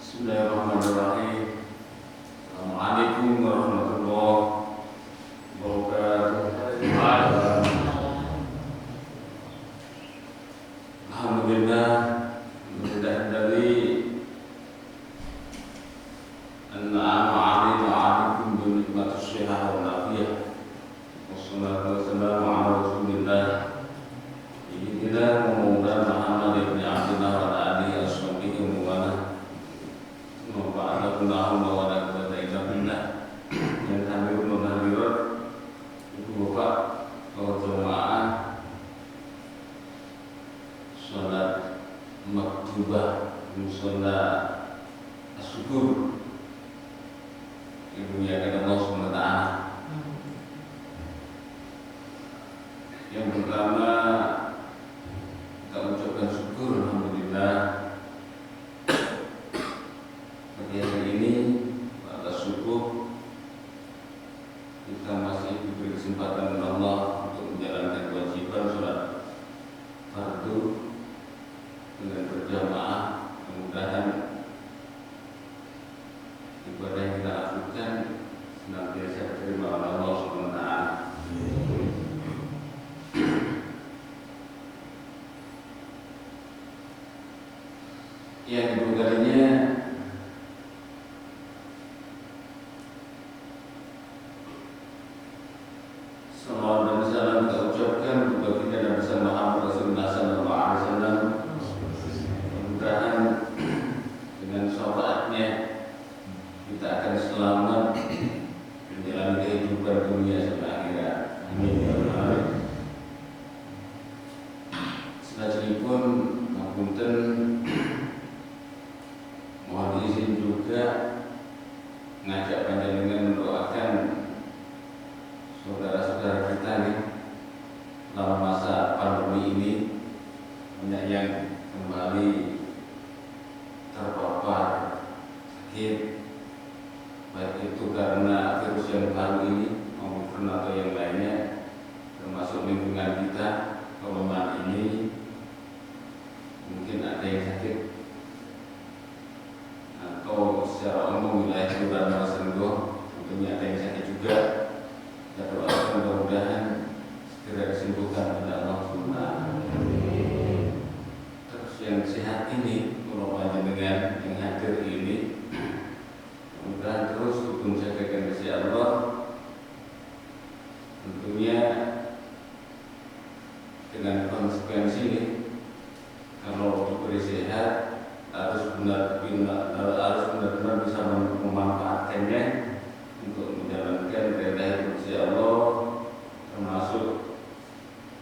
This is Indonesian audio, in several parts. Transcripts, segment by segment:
Bismillahirrahmanirrahim. Assalamualaikum warahmatullahi wabarakatuh. Alhamdulillah, dari an'ama 'alaina 'alaikum bi nikmatis shihah wal afiyah. Wassalatu wassalamu ala Rasulillah. Sayyidina Muhammad Muhammad ibn Abdullah wa ala alihi washabbihi wa wala. La haula wa la quwwata illa billah. Yang hadirun dan hadirat, Ibu Bapak, para jemaah salat maktubah musalla syukur Ibu ya kepada Allah Subhanahu wa taala. Yang pertama kita ucapkan syukur alhamdulillah pagi hari ini. Atas syukur kita masih diberi kesempatan oleh Allah untuk menjalankan kewajiban sholat fardu dengan berjamaah. Mudah-mudahan ibadah yang kita lakukan senantiasa diterima oleh Allah Subhanahu wa taala. Yang kedua kalinya salawat dan salam kita ucapkan kepada kita Nabi Muhammad Rasulullah sallallahu alaihi wasallam. Mudah-mudahan dengan syafaatnya kita akan selamat menjalani kehidupan dunia sampai akhirat. Amin ya rabbal alamin. Selanjutnya ngapunten, mohon izin juga ngajak panjenengan mendoakan saudara-saudara kita nih dalam masa pandemi ini, banyak yang kembali terpapar sakit, baik itu karena virus yang baru ini maupun atau yang lainnya, termasuk lingkungan kita. Kelemahan ini mungkin ada yang sakit atau secara umum wilayah Kelurahan Marosendo tentunya ada yang sakit juga. Kita doakan mudah-mudahan segera disembuhkan oleh Allah Subhanahu. Terus yang sehat ini, kalau panjenengan yang hadir ini, mudah terus dukung jagakan kasih Allah. Tentunya dengan konsekuensi ini, kalau diberi sehat harus benar-benar bisa memanfaatkannya untuk menjalankan perintah Gusti Allah, termasuk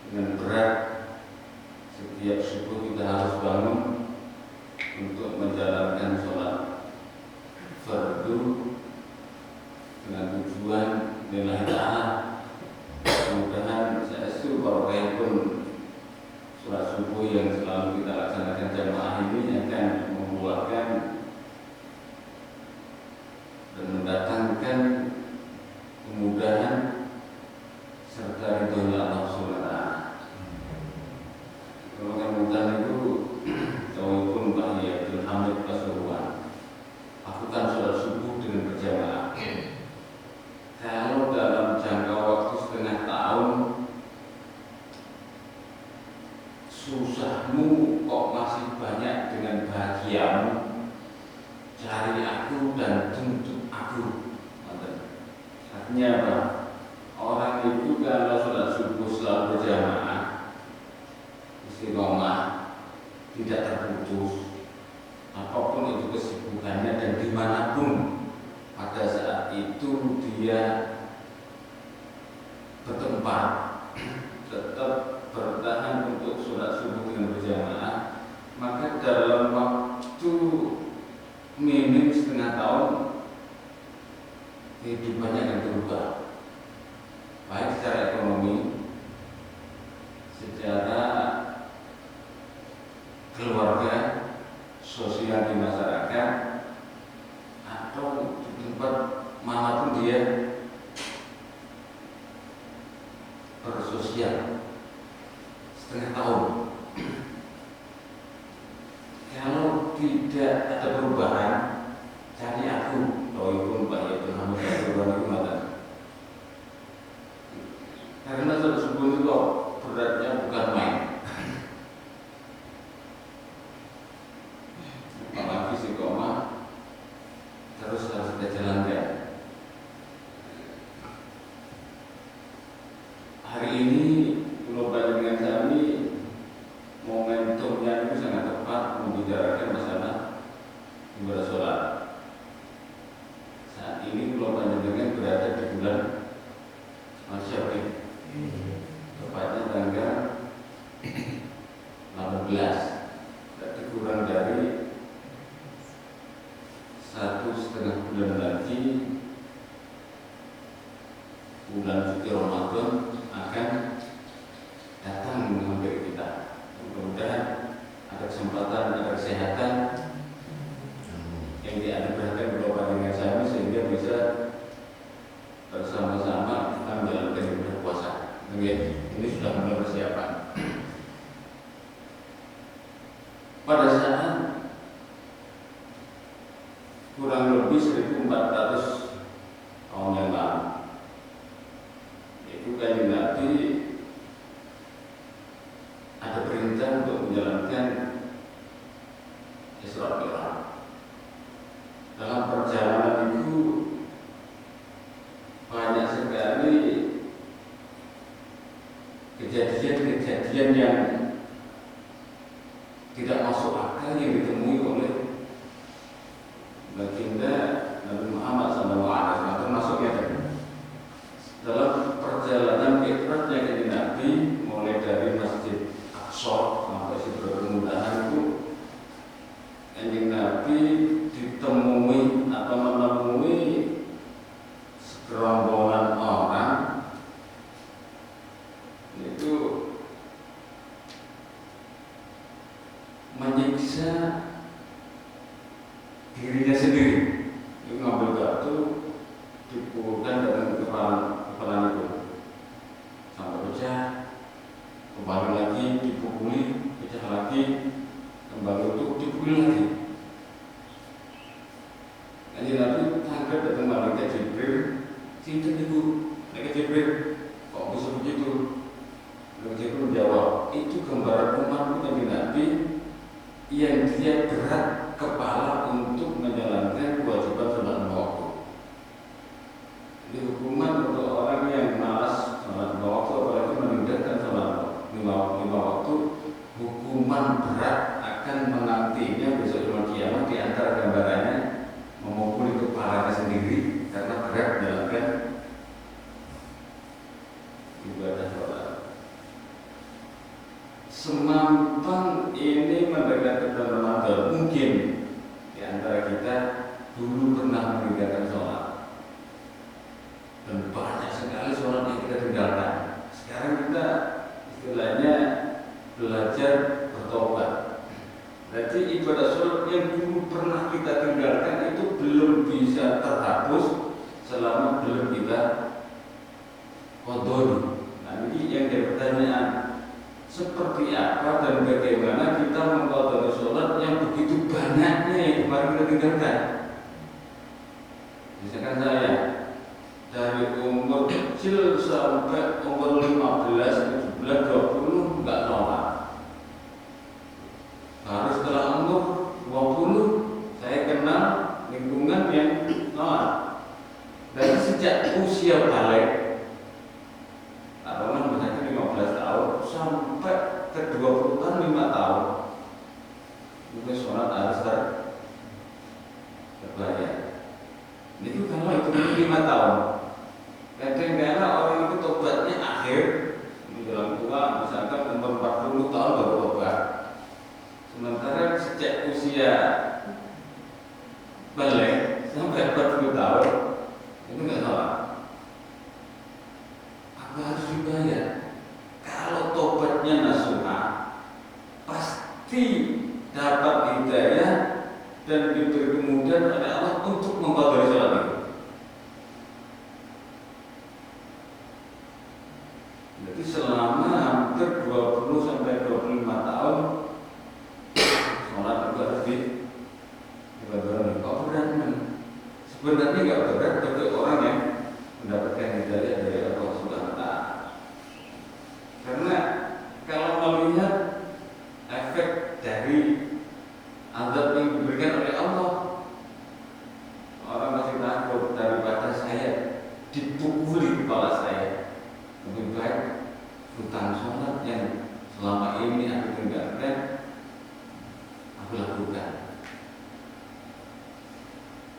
dengan berat setiap subuh kita harus bangun untuk menjalankan sholat fardu dengan tujuan lillahi ta'ala. Mudah-mudahan saestu barokah pun sholat subuh yang selalu kita laksanakan jamaah ini akan membuahkan dan mendatangkan kemudahan serta ridhonya Allah Subhanahu wa taala. Kalau kemudahan itu jauh pun bahaya Abdul Hamid Pasuruan. Lakukan sholat subuh dengan berjamaah. Kalau dalam jangka waktu setengah tahun susahmu kok masih banyak dengan bahagiamu, cari aku dan tuntut aku. Artinya apa? Orang itu kalau sholat subuh selalu berjamaah, istiqomah, tidak terputus, apapun itu kesibukannya dan dimanapun pada saat itu dia bertempat, tetap bertahan untuk sholat subuh dengan berjamaah, maka dalam waktu minim setengah tahun kehidupannya akan berubah, baik secara ekonomi, secara keluarga, sosial di masyarakat, atau di tempat manapun dia bersosial. Setengah tahun kalau tidak ada perubahan, cari aku. Rohipun Pak Yaitu Hamid Abdurrahman itu mengatakan, karena tersebut itu beratnya bukan main. Apalagi si koma terus harus kita jalankan. Hari ini Pulau Panjenengan kami momentumnya itu sangat tepat membicarakan masalah ibadah sholat. Saat ini Pulau Panjenengan berada di bulan Masyarakat, tepatnya tanggal 18, berarti kurang dari 1,5 bulan lagi bulan suci Ramadan akan datang menghampiri kita. Mudah-mudahan ada kesempatan, ada kesehatan yang dianugerahkan Pulau Panjenengan kami sehingga bisa bersama-sama kita menjalankan ibadah puasa. Ini sudah mulai persiapan. Pada saat kurang lebih 1400 tahun yang lalu, itu Kanjeng Nabi ada perintah untuk menjalankan Isra Mi'raj. Dalam perjalanan itu banyak sekali kejadian-kejadian yang tidak masuk akal yang ditemui oleh baginda Nabi Muhammad SAW, termasuknya dalam perjalanan Mi'rajnya Kanjeng Nabi mulai dari Masjid Aqsa sampai Sidratul Muntaha itu, Kanjeng Nabi ditemui atau menemui segerombolan orang itu menyiksa dirinya sendiri. Itu ngambil batu dipukulkan dengan kepala itu sampai pecah, kembali lagi dipukuli, pecah lagi, kembali untuk dipukuli lagi. Kanjeng Nabi tangkap datang malaikat Jibril, cinta ibu, malaikat Jibril, kok bisa begitu? Malaikat Jibril menjawab, itu gambaran umatku Kanjeng Nabi yang dia berat kepala untuk menjalankan kewajiban sholat lima waktu. Ini hukuman untuk orang yang malas sholat lima waktu, apalagi meninggalkan sholat lima waktu, hukuman berat akan menantinya besok di kiamat. Di antara gambarannya memukuli kepalanya sendiri karena berat menjalankan ibadah sholat. Semampang ini mendekati bulan Ramadan, mungkin di antara kita dulu pernah meninggalkan sholat, dan banyak sekali sholat yang kita tinggalkan. Sekarang kita istilahnya belajar bertobat. Jadi ibadah sholat yang dulu pernah kita tinggalkan itu belum bisa terhapus selama belum kita qadha. Nah ini yang jadi pertanyaan, seperti apa dan bagaimana kita mengqadha sholat yang begitu banyaknya yang kemarin kita tinggalkan. Misalkan saya dari umur kecil sampai umur 15, 17, 20 enggak sholat. Baru setelah umur 20 saya kenal lingkungan yang sholat. Dari sejak usia balik, atau misalnya 15 tahun sampai ke 20 tahun, 5 tahun, mungkin sholat harus terbayar. Itu kalau itu 5 tahun. Kadang-kadang orang itu tobatnya akhir menjelang tua, misalkan umur 40 tahun baru tobat. Sementara sejak usia balik sampai 40 tahun itu nggak salah. Apa harus dibayar? Kalau tobatnya nasuha, pasti dapat hidayah dan diberi kemudahan oleh Allah untuk mengqadha sholat itu. Jadi selama hampir 20 sampai 25 tahun sholat itu harus sebenarnya nggak berat bagi orang yang mendapatkan hidayah dari Allah Subhanahu wa Ta'ala. Karena kalau melihat efek dari azab yang diberikan oleh Allah, orang masih takut daripada saya dipukuli kepala saya. Lebih baik hutang sholat yang selama ini aku tinggalkan, aku lakukan.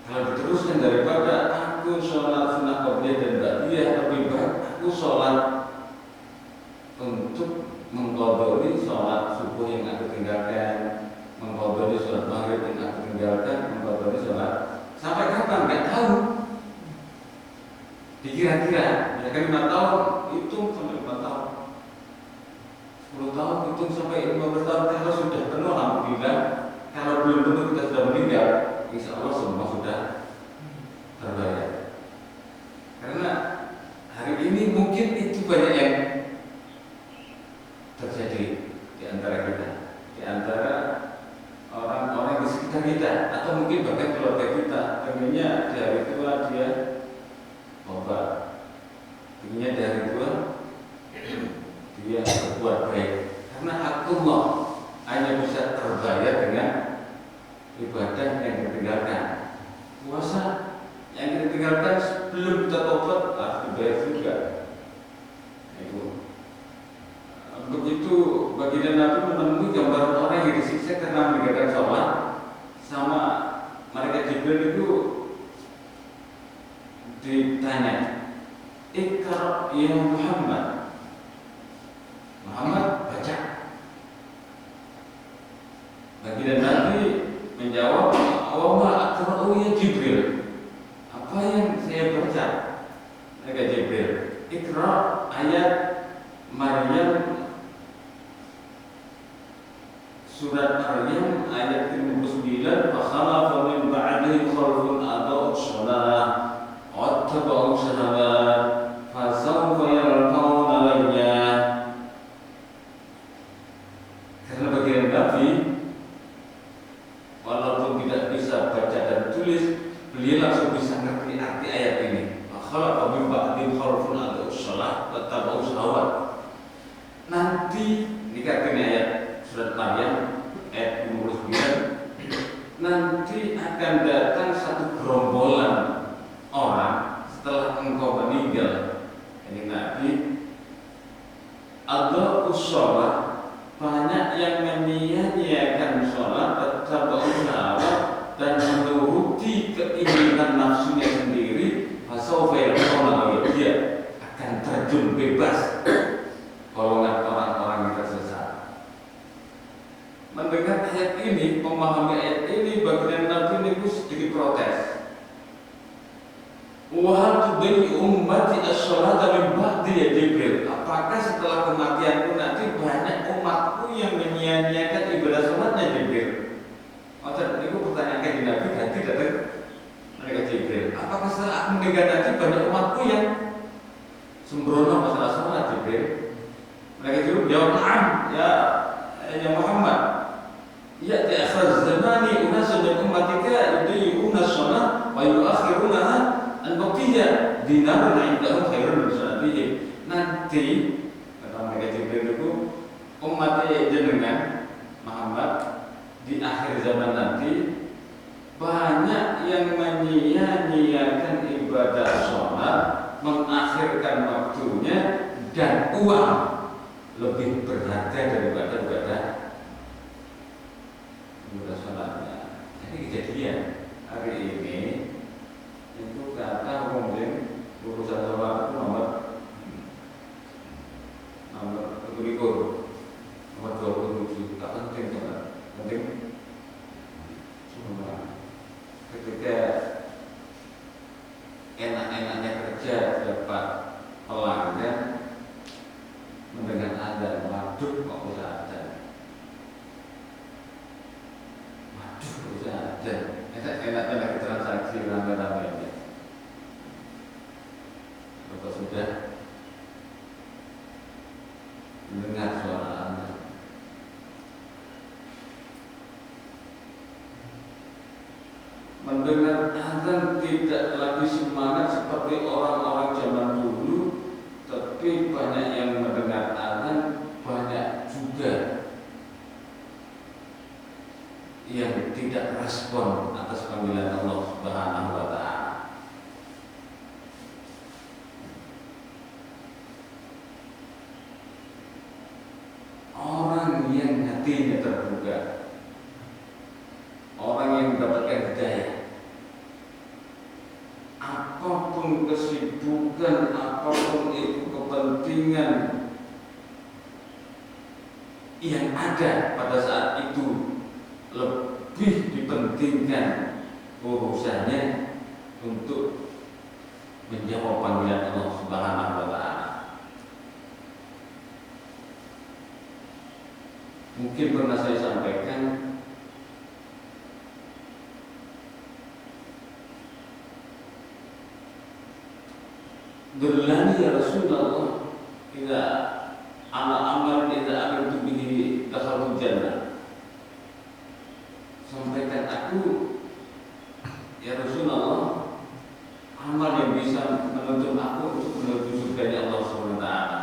Kalau diteruskan daripada aku sholat sunnah qabliyah dan ba'diyah, lebih baik aku sholat untuk mengqadhi sholat subuh yang aku tinggalkan, mengqadhi sholat maghrib yang aku tinggalkan, mengqadhi sholat sampai kapan? Nggak tahu. Dikira-kira, misalkan 5 tahun, hitung sampai 5 tahun, 10 tahun, hitung sampai 15 tahun. Kalau sudah penuh, alhamdulillah. Kalau belum penuh, kita sudah meninggal, insya Allah semua sudah terbayar. Karena hari ini mungkin itu banyak yang terjadi di antara kita, di antara orang-orang di sekitar kita, atau mungkin bahkan keluarga kita. Pengennya di hari tua dia obat, pengennya di hari tua dia berbuat baik. Karena Allah hanya bisa terbayar dengan ibadah yang ditinggalkan. Puasa yang ditinggalkan sebelum kita tobat harus dibayar juga. Itu. Begitu baginda Nabi menemui gambaran orang yang disiksa karena meninggalkan sholat, sama malaikat Jibril itu ditanya, "Iqra ya Muhammad." Muhammad baca. Baginda Nabi menjawab, "Wa ma aqra'u ya Jibril." Apa yang saya baca? Malaikat Jibril, "Iqra ayat Maryam, surat Maryam ayat 59, "Fa khalafa min ba'dihim khalfun adaa'u shalah wattaba'u syahawat fa sawfa yalqawna ghayya." Karena bagian Nabi walaupun tidak bisa baca dan tulis, beliau langsung bisa ngerti arti ayat ini. Fa khalafa min ba'dihim khalfun adaa'u shalah wattaba'u syahawat. Nanti dikatakan ayat surat Maryam ayat 59, nanti akan datang satu gerombolan orang setelah engkau meninggal. Ini Nabi, ada sholat, banyak yang menyia-nyiakan sholat, tetap berusaha dan menuruti keinginan nafsunya sendiri. Fasawfa yalqawna ghayya, akan terjun bebas golongan orang-orang yang tersesat. Mendengar ayat ini, memahami ayat ini, bagian Nabi ini sedikit protes. Wahal tudai ummati as-sholata min ba'di ya Jibril. Apakah setelah kematianku nanti banyak umatku yang menyia-nyiakan ibadah sholatnya Jibril? Maksud itu pertanyaan ke Nabi hati datang mereka Jibril. Apakah setelah aku meninggal nanti banyak umatku yang sembrono masalah sholat Jibril? Mereka Jibril jawab, "Na'am ya Muhammad. Ya di akhir zamani unasun min ummatika yudiyuna sholat wa yuakhirunaha al-baqiyah dinarun 'indahum khairun min salatihim." Nanti kata mereka Jibril itu, umat jenengan Muhammad di akhir zaman nanti banyak yang menyia-nyiakan ibadah sholat, mengakhirkan waktunya, dan uang lebih berharga daripada ibadah sholatnya. Jadi kejadian hari ini itu kata mungkin urusan sholat itu nomor 27, tak penting sholat, penting semua. Ketika enak-enaknya kerja dapat pelanggan, mendengar adzan, waduh kok bisa adzan, waduh kok bisa adzan, enak-enaknya lagi transaksi rame-rame. Bapak sudah mendengar suara adzan, mendengar azan tidak lagi semangat seperti orang-orang zaman dulu, tapi banyak yang mendengar azan, banyak juga yang tidak respon atas panggilan Allah Subhanahu wa taala. Orang yang hatinya terbuka, orang yang mendapatkan hidayah, apapun kesibukan, apapun itu kepentingan yang ada pada saat itu, lebih dipentingkan urusannya untuk menjawab panggilan Allah Subhanahu wa taala. Mungkin pernah saya sampaikan, Dullani ya Rasulullah ila amal idza amiltu bihi dakhaltu jannah. Sampaikan aku ya Rasulullah amal yang bisa menuntun aku untuk menuju surga Allah Subhanahu wa taala.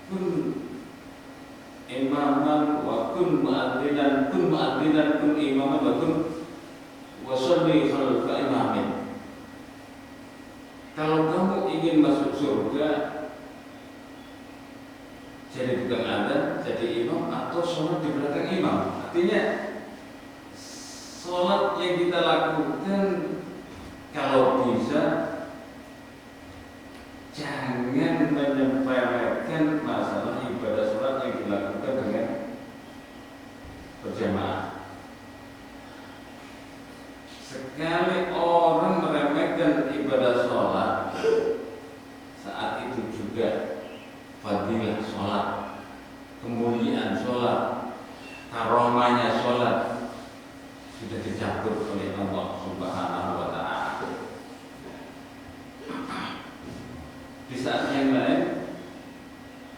Kun imaman wa kun mu'adzinan kun imaman wa kun wasalli khalfa imamin. Kalau kamu ingin masuk surga, jadi tukang adzan, jadi imam, atau sholat di belakang imam. Artinya sholat yang kita lakukan kalau bisa jangan menyepelekan masalah ibadah sholat yang dilakukan dengan berjamaah. Sekali orang meremehkan ibadah sholat, saat itu juga fadilah sholat, kemuliaan sholat, karomahnya sholat sudah dicabut oleh Allah Subhanahu wa taala. Di saat yang lain,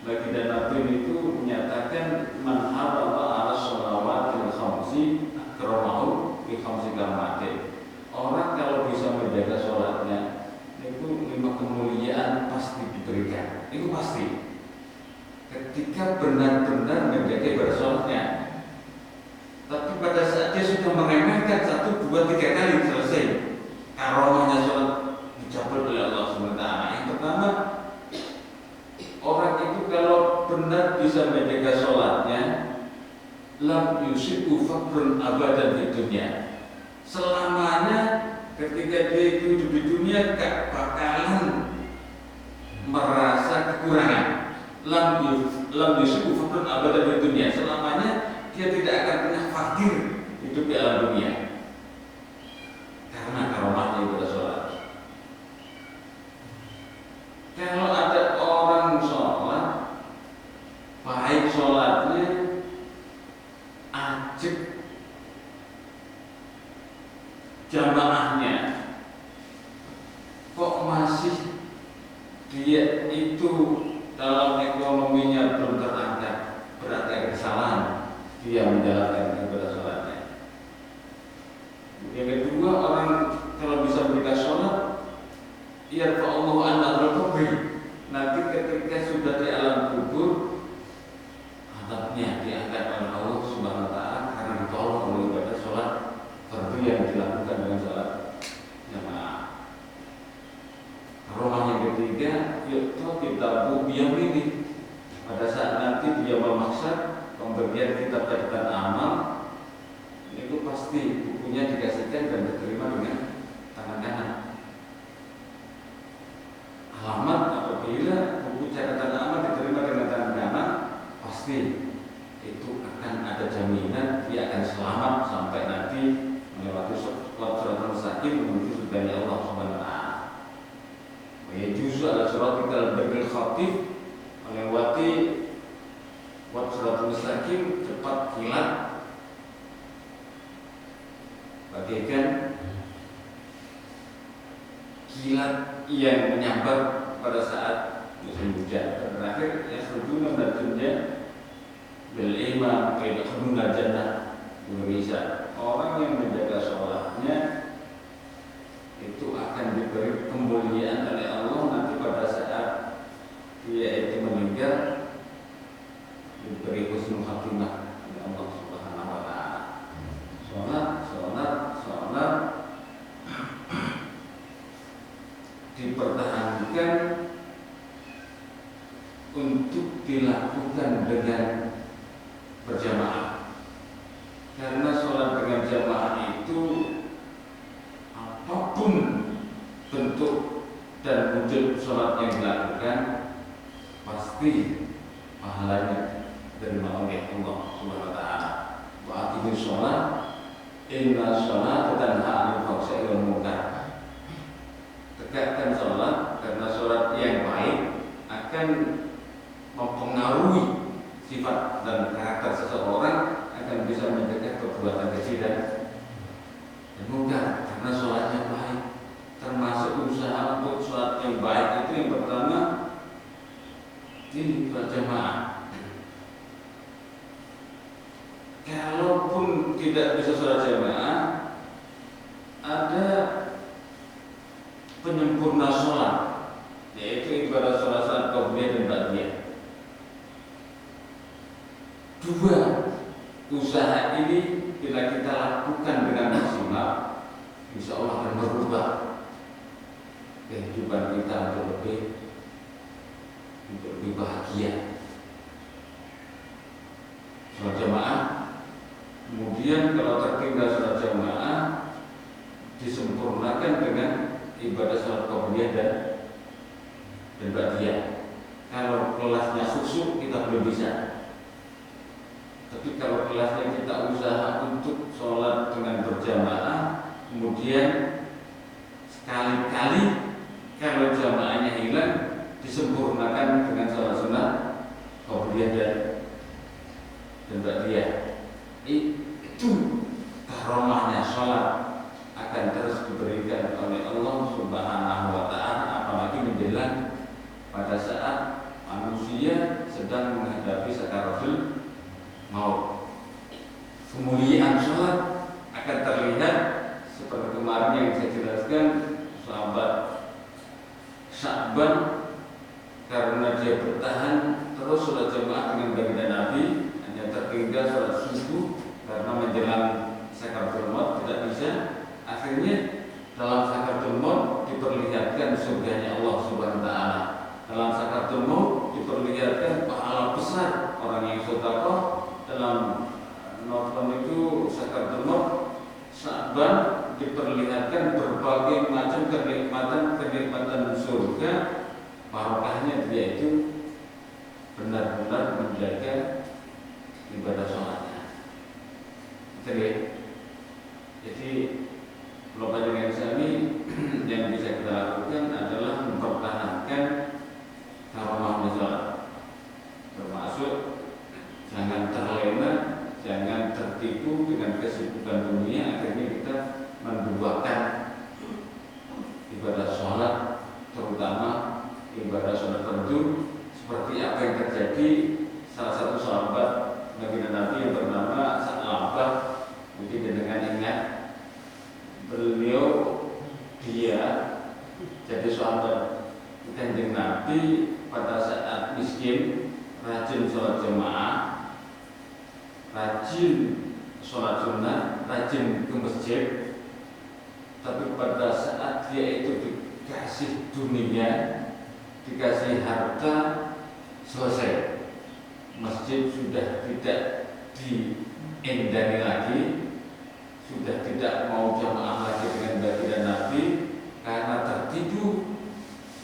baginda Nabi itu menyatakan man harama ala sholawatil khamsi akramahu bi khamsi karamatin. Orang kalau bisa menjaga sholatnya, itu 5 kemuliaan pasti diberikan. Itu pasti. Ketika benar-benar menjaga ibadah sholatnya. Tapi pada saat dia sudah meremehkan 1, 2, 3 kali selesai, karomahnya sholat dicabut oleh Allah SWT. Yang pertama, orang itu kalau benar bisa menjaga sholatnya, lam yusibu fakrun abadan di dunia. Selamanya ketika dia itu hidup di dunia gak bakalan merasa kekurangan. Lam yusibu fakrun abadan di dunia. Selamanya dia tidak akan pernah fakir hidup di alam dunia, karena karomahnya ibadah sholat. Kalau ada orang sholat, baik sholatnya ajib, jamaahnya kok masih dia itu dalam ekonominya belum terangkat, berarti ada kesalahan dia menjalankan ibadah sholatnya. Yang kedua, orang kalau bisa menjaga sholat, yarfa'allahu an al-qabri. Nanti ketika sudah di alam kubur, adabnya diangkat oleh Allah Subhanahu wa taala karena ditolong oleh ibadah sholat fardu yang dilakukan dengan sholat jamaah. Rumah yang ketiga, yaitu kitab biyamini. Pada saat nanti dia memaksa pemberian kitab catatan amal, itu pasti bukunya dikasihkan dan diterima dengan tangan kanan. Alamat apabila buku catatan amal diterima dengan tangan kanan, pasti itu akan ada jaminan dia akan selamat sampai nanti melewati siratal mustaqim menuju surga Allah Subhanahu wa taala. Ya juzu ala siratal birril khatib, melewati siratal mustaqim cepat kilat bagaikan kilat yang menyambar pada saat musim hujan. Dan terakhir ya sejumlah dan bil imam kayak khudun jannah Indonesia. Orang yang menjaga sholatnya dipertahankan untuk dilakukan dengan berjamaah. Karena sholat dengan jamaah itu apapun bentuk dan wujud sholat yang dilakukan pasti pahalanya diterima oleh Allah Subhanahu wa taala. Wa aqimus sholat inna sholata tanha 'anil fahsya'i wal munkar. Tegakkan sholat karena sholat yang baik akan mempengaruhi sifat dan karakter seseorang, akan bisa mencegah perbuatan keji dan munkar karena sholatnya baik. Termasuk usaha untuk sholat yang baik itu yang pertama ini berjamaah. Kalaupun tidak bisa sholat jamaah, ada penyempurna sholat, yaitu ibadah sholat qabliyah dan ba'diyah. Dua usaha ini bila kita lakukan dengan maksimal, insya Allah akan merubah kehidupan kita untuk lebih bahagia. Sholat jamaah, kemudian kalau tertinggal sholat jamaah disempurnakan dengan ibadah sholat qabliyah dan ba'diyah. Kalau kelasnya khusyuk kita belum bisa. Tapi kalau kelasnya kita usaha untuk sholat dengan berjamaah, kemudian sekali-kali kalau jamaahnya hilang disempurnakan dengan sholat sunnah qabliyah dan ba'diyah. Itu karomahnya sholat akan terus diberikan oleh Allah Subhanahu wa taala, apalagi menjelang pada saat manusia sedang menghadapi sakaratul maut. Kemuliaan sholat akan terlihat seperti kemarin yang saya jelaskan, sahabat Sya'ban karena dia bertahan terus sholat jamaah dengan baginda Nabi, hanya tertinggal sholat subuh karena menjelang sakaratul maut tidak bisa. Akhirnya dalam sakaratul maut diperlihatkan surganya Allah Subhanahu wa taala. Dalam sakaratul maut diperlihatkan pahala besar orang yang sedekah. Dalam nonton itu sakaratul maut Sya'ban diperlihatkan berbagai macam kenikmatan surga. Barokahnya dia itu benar-benar menjaga ibadah sholatnya. Jadi kalau panjenengan sami yang bisa kita lakukan adalah mempertahankan karomah sholat, termasuk jangan terlena, jangan tertipu dengan kesibukan dunia, akhirnya kita menduakan ibadah sholat, terutama ibadah sholat fardu, seperti apa yang terjadi salah satu sahabat baginda Nabi yang bernama Sa'labah. Mungkin dengan ingat beliau, dia jadi sahabat Kanjeng Nabi pada saat miskin, rajin sholat jamaah, rajin sholat sunnah, rajin ke masjid. Tapi pada saat dia itu dikasih dunia, dikasih harta, selesai. Masjid sudah tidak diendani lagi, sudah tidak mau jamaah lagi dengan baginda Nabi karena tertipu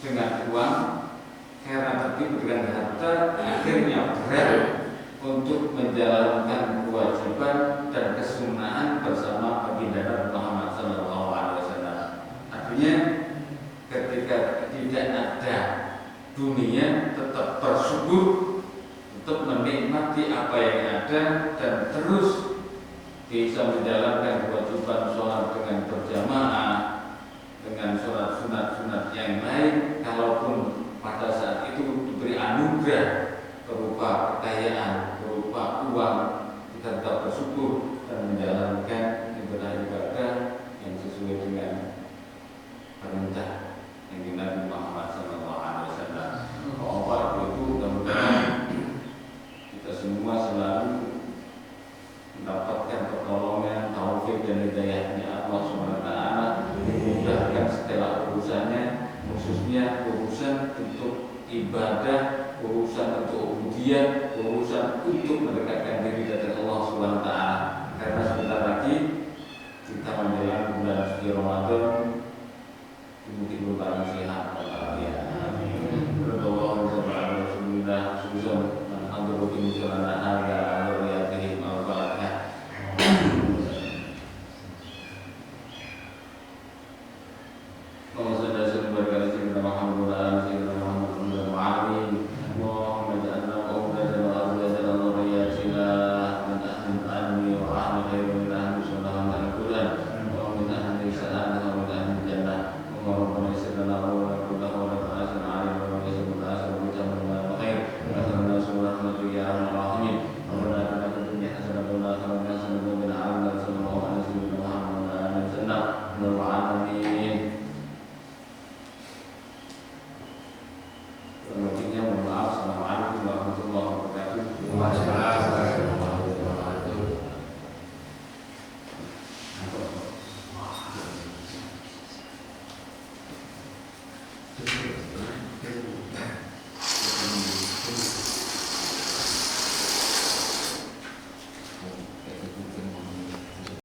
dengan uang, karena tertipu dengan harta. Akhirnya berat untuk menjalankan kewajiban dan kesunahan bersama baginda Nabi Muhammad SAW. Artinya ketika tidak ada dunia, tetap bersyukur, tetap menikmati apa yang ada, dan terus bisa menjalankan kewajiban sholat dengan berjamaah, dengan sholat sunat-sunat yang lain. Kalaupun pada saat itu diberi anugerah berupa kekayaan, berupa uang, kita tetap bersyukur dan menjalankan ibadah-ibadah yang sesuai dengan perintah yang Nabi Muhammad SAW. Kalau itu mudah-mudahan kita semua selalu mendapatkan pertolongan, taufik dan hidayahnya Allah Subhanahu wa taala kondisinya urusan untuk ibadah, urusan untuk ubudiyah, urusan untuk mendekatkan diri dari Allah Subhanahu wa taala. Karena sebentar lagi kita menjelang bulan suci Ramadan, mungkin berbarang sehat ya. Berdoa kepada Rasulullah sallallahu alaihi wasallam, alhamdulillah